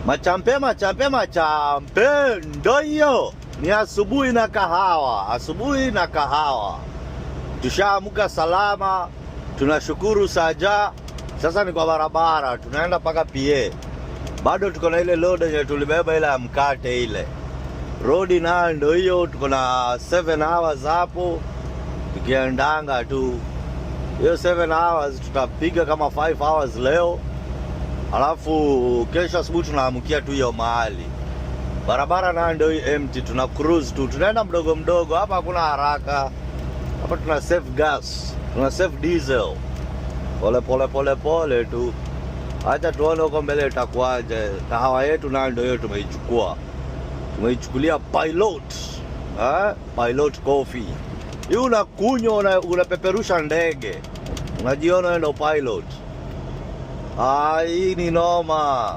Machampe, ndo hiyo. Ni asubuhi na kahawa. Tushaamka salama, tunashukuru Saja. Sasa ni kwa barabara, tunaenda paka PA. Bado tuko na ile load yenye tulibeba ile ya mkate ile. Road na ndo hiyo, tuko na 7 hours hapo. Tukiendanga tu. Hiyo 7 hours tutapiga kama 5 hours leo. Alafu kesho asubuhi tunaamkia tu hiyo mahali. Barabara na ndio empty, tuna cruise tu. Tunaenda mdogo mdogo, hapa hakuna haraka. Hapa tuna save gas, tuna save diesel. Pole tu. Acha tuone huko mbele itakuwaje. Kahawa yetu na ndio hiyo tumeichukua. Tumeichukulia Pilot. Pilot coffee. Hii unakunywa, unapeperusha ndege. Unajiona wewe ndio pilot. Hii ni noma.